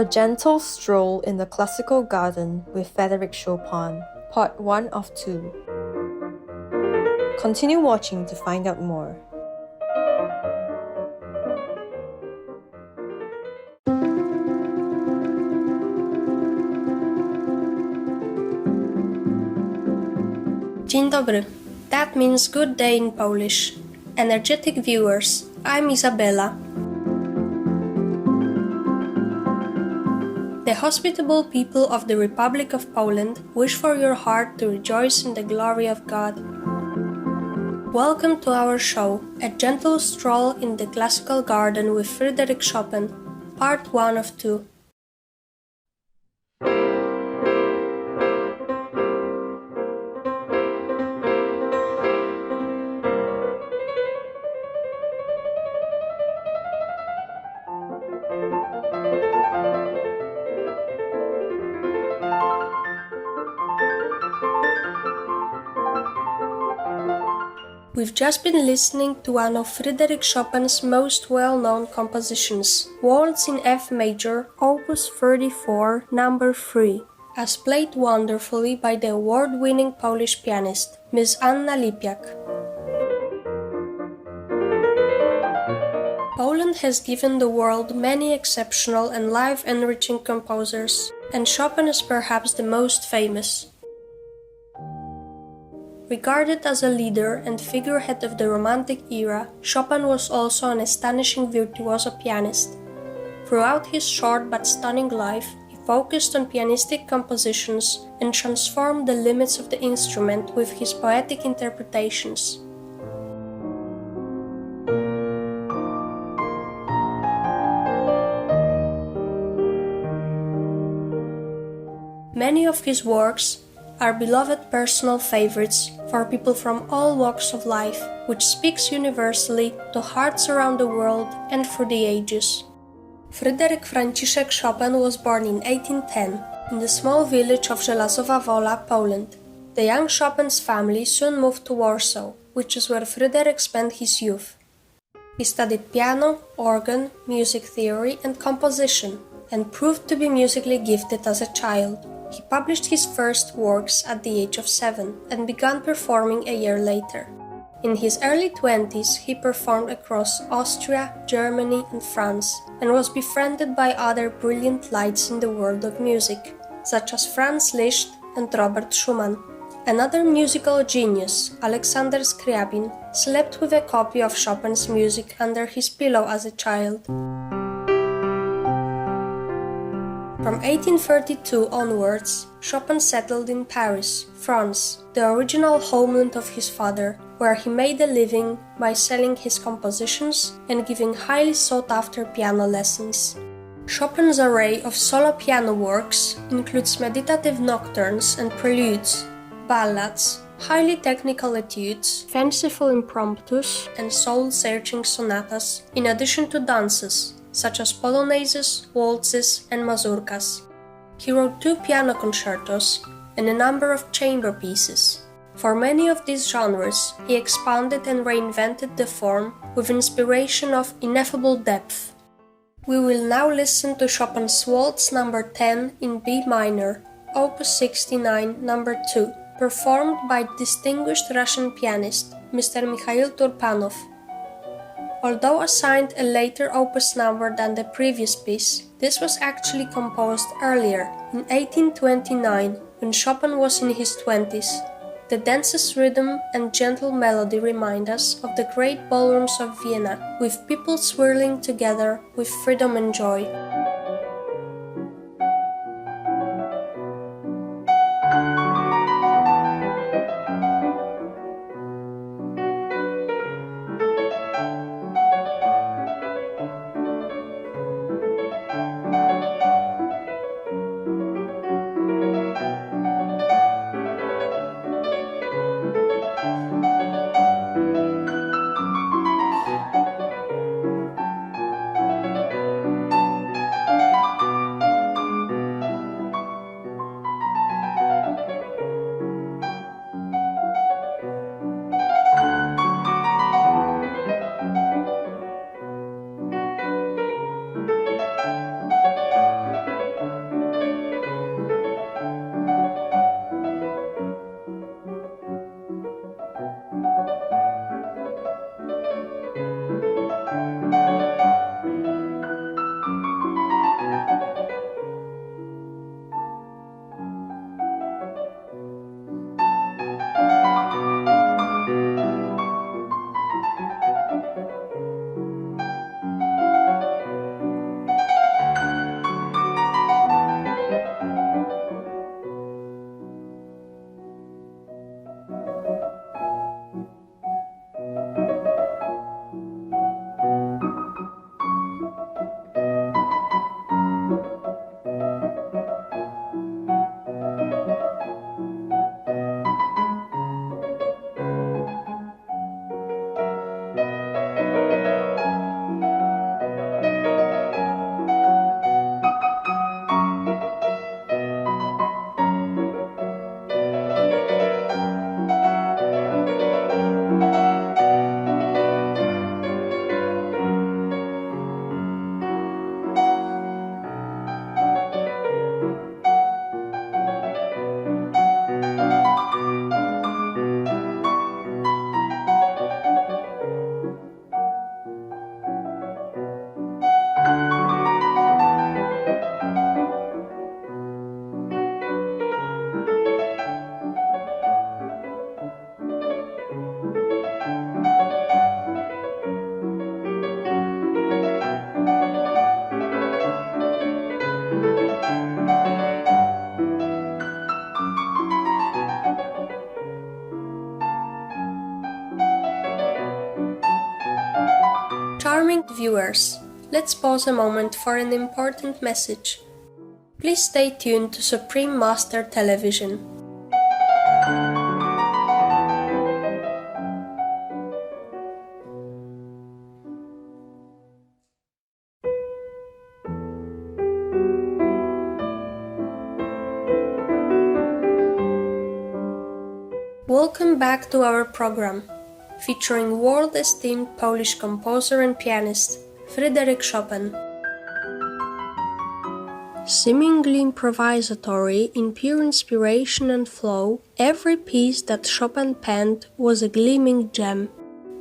A Gentle Stroll in the Classical Garden with Frédéric Chopin, Part 1 of 2. Continue watching to find out more. Dzień dobry. That means good day in Polish. Energetic viewers, I'm Isabella. The hospitable people of the Republic of Poland wish for your heart to rejoice in the glory of God. Welcome to our show, A Gentle Stroll in the Classical Garden with Frédéric Chopin, Part 1 of 2. We've just been listening to one of Frédéric Chopin's most well-known compositions, Waltz in F major, Opus 34, number 3, as played wonderfully by the award-winning Polish pianist, Ms. Anna Lipiak. Poland has given the world many exceptional and life-enriching composers, and Chopin is perhaps the most famous. Regarded as a leader and figurehead of the Romantic era, Chopin was also an astonishing virtuoso pianist. Throughout his short but stunning life, he focused on pianistic compositions and transformed the limits of the instrument with his poetic interpretations. Many of his works are beloved personal favorites for people from all walks of life, which speaks universally to hearts around the world and through the ages. Fryderyk Franciszek Chopin was born in 1810 in the small village of Żelazowa Wola, Poland. The young Chopin's family soon moved to Warsaw, which is where Fryderyk spent his youth. He studied piano, organ, music theory, and composition, and proved to be musically gifted as a child. He published his first works at the age of 7 and began performing a year later. In his early 20s, he performed across Austria, Germany, and France, and was befriended by other brilliant lights in the world of music, such as Franz Liszt and Robert Schumann. Another musical genius, Alexander Scriabin, slept with a copy of Chopin's music under his pillow as a child. From 1832 onwards, Chopin settled in Paris, France, the original homeland of his father, where he made a living by selling his compositions and giving highly sought-after piano lessons. Chopin's array of solo piano works includes meditative nocturnes and preludes, ballades, highly technical etudes, fanciful impromptus, and soul-searching sonatas, in addition to dances, such as polonaises, waltzes, and mazurkas. He wrote 2 piano concertos and a number of chamber pieces. For many of these genres, he expanded and reinvented the form with inspiration of ineffable depth. We will now listen to Chopin's Waltz No. 10 in B minor, Opus 69, No. 2, performed by distinguished Russian pianist Mr. Mikhail Turpanov. Although assigned a later opus number than the previous piece, this was actually composed earlier, in 1829, when Chopin was in his 20s. The dance's rhythm and gentle melody remind us of the great ballrooms of Vienna, with people swirling together with freedom and joy. Charming viewers, let's pause a moment for an important message. Please stay tuned to Supreme Master Television. Welcome back to our program, featuring world-esteemed Polish composer and pianist Frédéric Chopin. Seemingly improvisatory, in pure inspiration and flow, every piece that Chopin penned was a gleaming gem.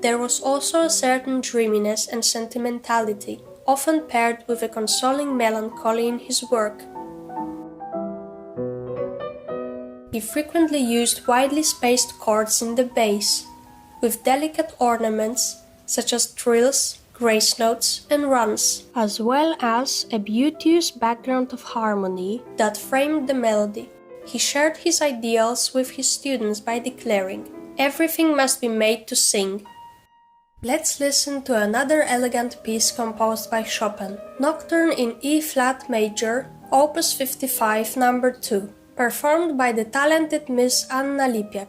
There was also a certain dreaminess and sentimentality, often paired with a consoling melancholy in his work. He frequently used widely spaced chords in the bass, with delicate ornaments such as trills, grace notes, and runs, as well as a beauteous background of harmony that framed the melody. He shared his ideals with his students by declaring, "Everything must be made to sing." Let's listen to another elegant piece composed by Chopin, Nocturne in E-flat major, Opus 55, No. 2. Performed by the talented Miss Anna Lipiak.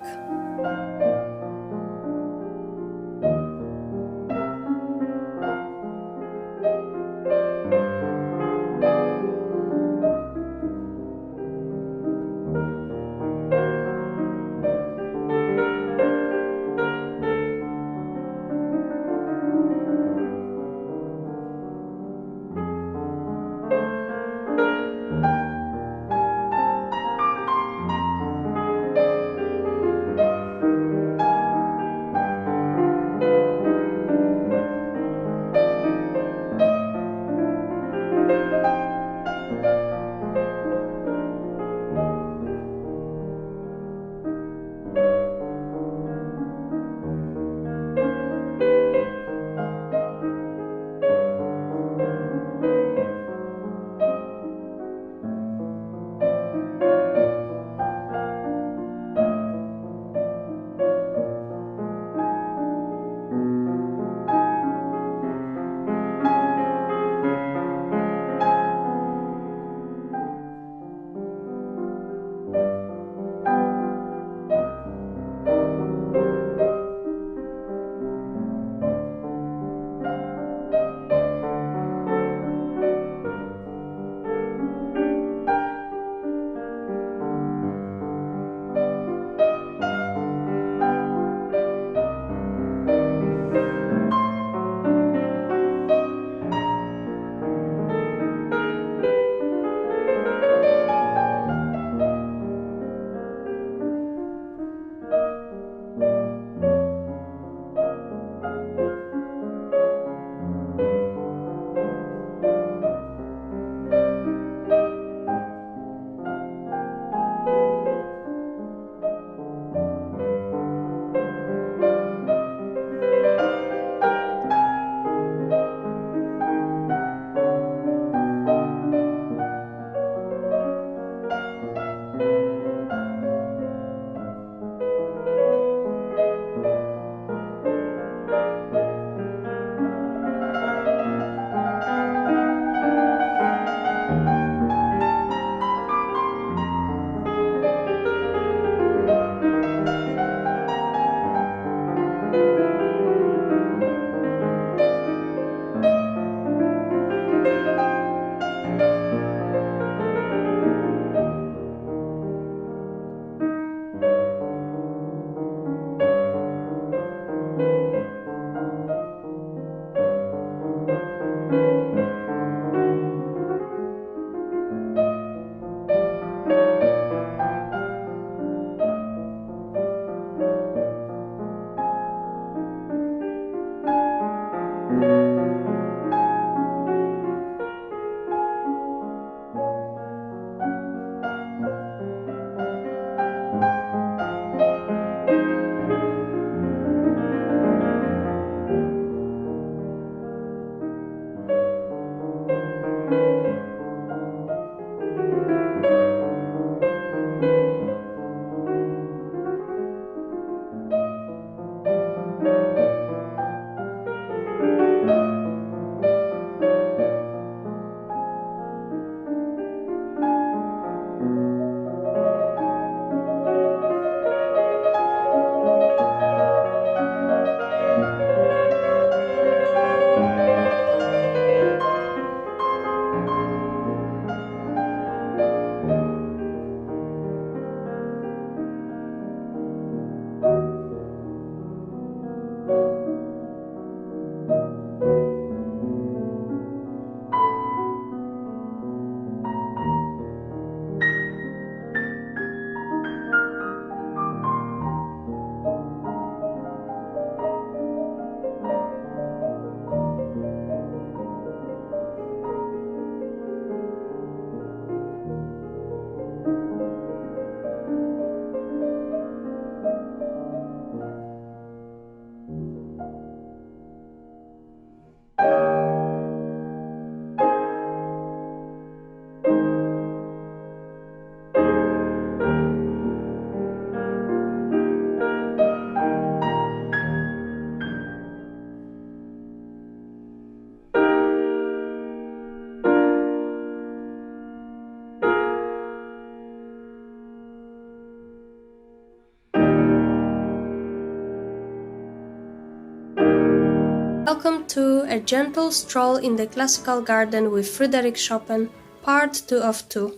Welcome to A Gentle Stroll in the Classical Garden with Frédéric Chopin, Part 2 of 2.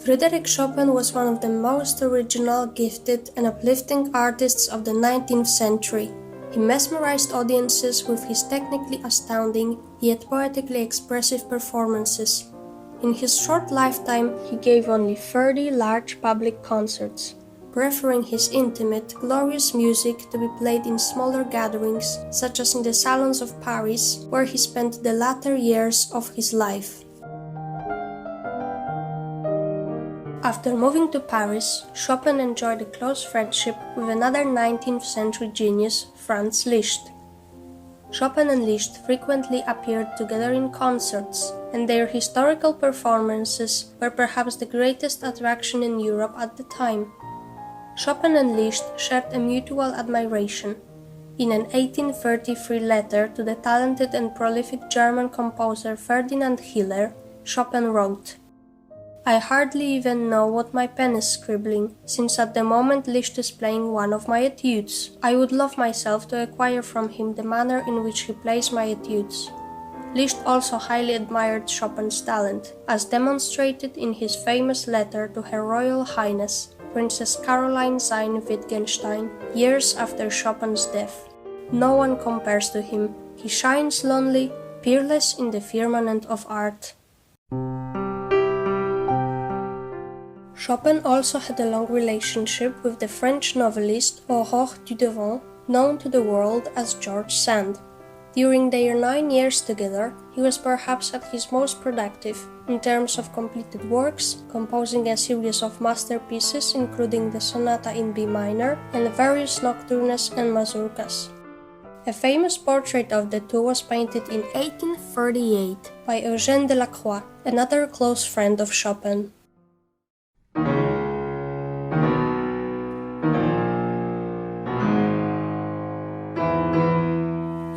Frédéric Chopin was one of the most original, gifted, and uplifting artists of the 19th century. He mesmerized audiences with his technically astounding, yet poetically expressive performances. In his short lifetime, he gave only 30 large public concerts, preferring his intimate, glorious music to be played in smaller gatherings, such as in the salons of Paris, where he spent the latter years of his life. After moving to Paris, Chopin enjoyed a close friendship with another 19th century genius, Franz Liszt. Chopin and Liszt frequently appeared together in concerts, and their historical performances were perhaps the greatest attraction in Europe at the time. Chopin and Liszt shared a mutual admiration. In an 1833 letter to the talented and prolific German composer Ferdinand Hiller, Chopin wrote, "I hardly even know what my pen is scribbling, since at the moment Liszt is playing one of my etudes. I would love myself to acquire from him the manner in which he plays my etudes." Liszt also highly admired Chopin's talent, as demonstrated in his famous letter to Her Royal Highness, Princess Caroline Wittgenstein, years after Chopin's death. "No one compares to him. He shines lonely, peerless in the firmament of art." Chopin also had a long relationship with the French novelist Aurore Dudevant, known to the world as George Sand. During their 9 years together, he was perhaps at his most productive, in terms of completed works, composing a series of masterpieces including the sonata in B minor and various nocturnes and mazurkas. A famous portrait of the two was painted in 1838 by Eugène Delacroix, another close friend of Chopin.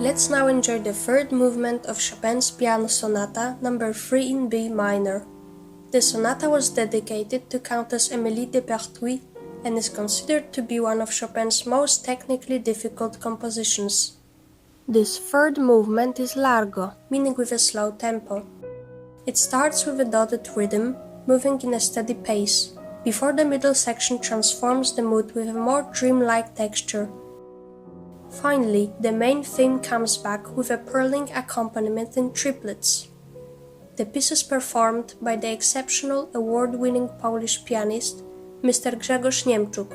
Let's now enjoy the third movement of Chopin's Piano Sonata No. 3 in B minor. The sonata was dedicated to Countess Émilie de Pertuis and is considered to be one of Chopin's most technically difficult compositions. This third movement is largo, meaning with a slow tempo. It starts with a dotted rhythm, moving in a steady pace, before the middle section transforms the mood with a more dreamlike texture. Finally, the main theme comes back with a purling accompaniment in triplets. The piece is performed by the exceptional award-winning Polish pianist, Mr. Grzegorz Niemczuk.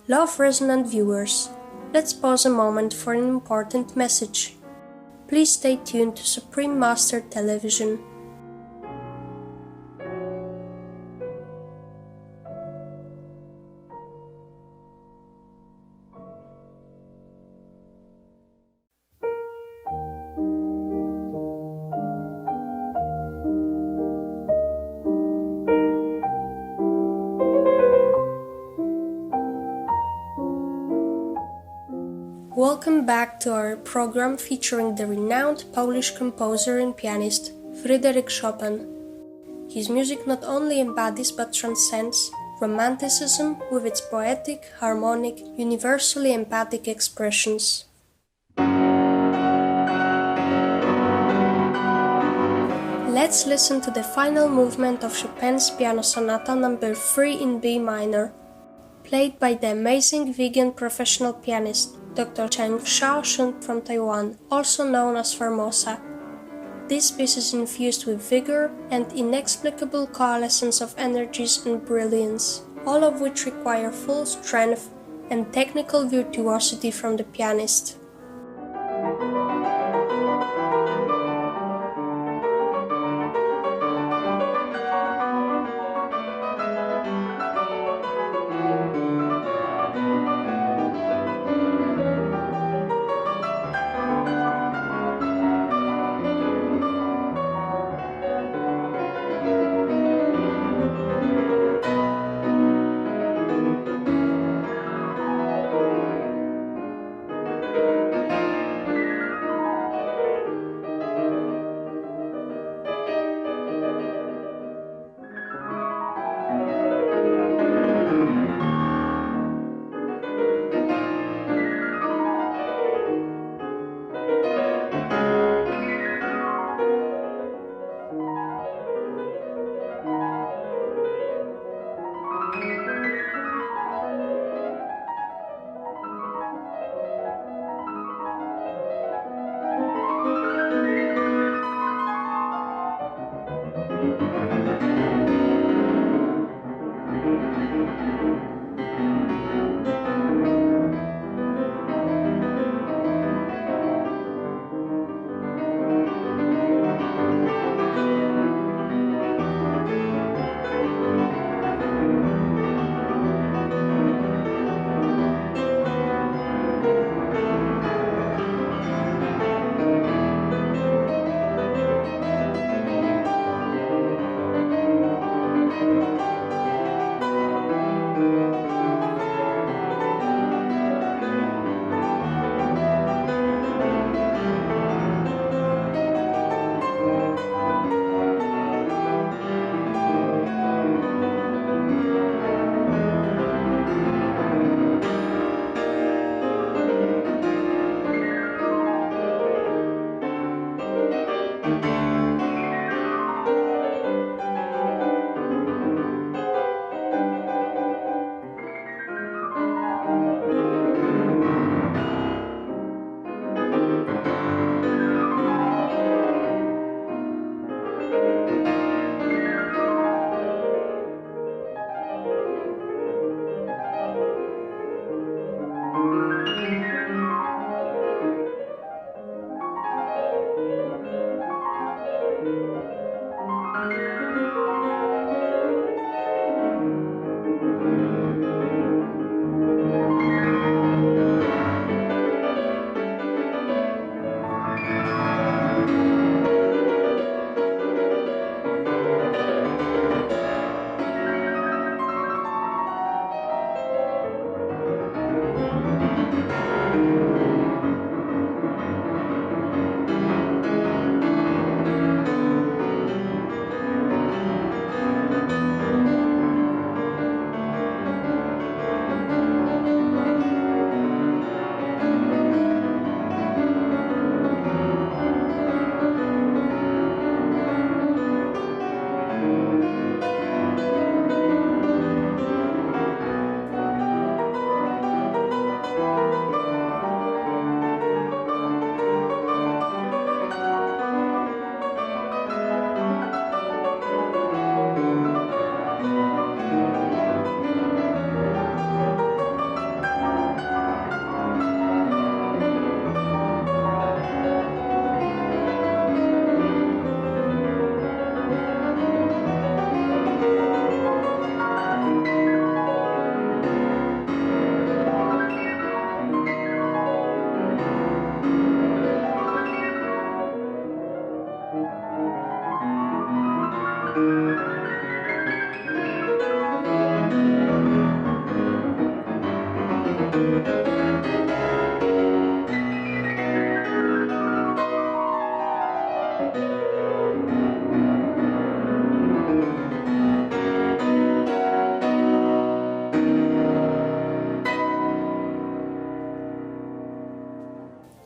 Love resonant viewers, let's pause a moment for an important message. Please stay tuned to Supreme Master Television. Welcome back to our program featuring the renowned Polish composer and pianist Frédéric Chopin. His music not only embodies but transcends Romanticism with its poetic, harmonic, universally empathic expressions. Let's listen to the final movement of Chopin's Piano Sonata No. 3 in B minor, played by the amazing vegan professional pianist Dr. Cheng Xiaoshun from Taiwan, also known as Formosa. This piece is infused with vigor and inexplicable coalescence of energies and brilliance, all of which require full strength and technical virtuosity from the pianist.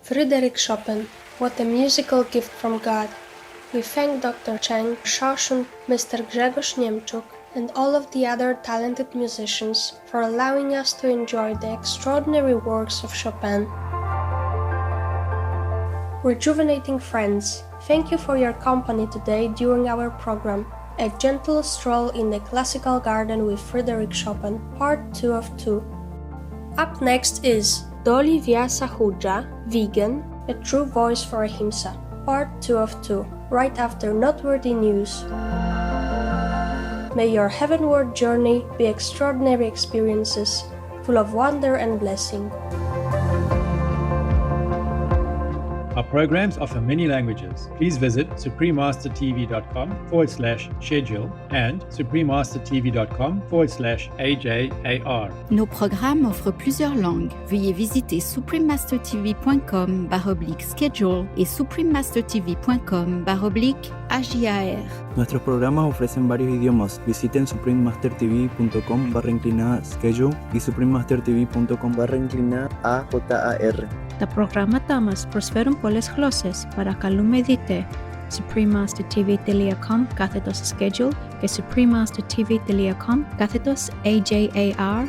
Frédéric Chopin, what a musical gift from God. We thank Dr. Cheng, Shashun, Mr. Grzegorz Niemczuk, and all of the other talented musicians for allowing us to enjoy the extraordinary works of Chopin. Rejuvenating friends, thank you for your company today during our program, A Gentle Stroll in the Classical Garden with Frédéric Chopin, Part 2 of 2. Up next is Doli Vyasa Huja, Vegan, A True Voice for Ahimsa, Part 2 of 2, right after Noteworthy News. May your heavenward journey be extraordinary experiences, full of wonder and blessing. Our programs offer many languages. Please visit suprememastertv.com/schedule and suprememastertv.com/AJAR. Nos programmes offrent plusieurs langues. Veuillez visiter suprememastertv.com/schedule et suprememastertv.com/AJAR. Nuestros programas ofrecen varios idiomas. Visiten suprememastertv.com/schedule y suprememastertv.com/AJAR. Τα προγράμματά μας προσφέρουν πολλές γλώσσες. Παρακαλούμε δείτε suprememastertv.com/schedule και suprememastertv.com/AJAR.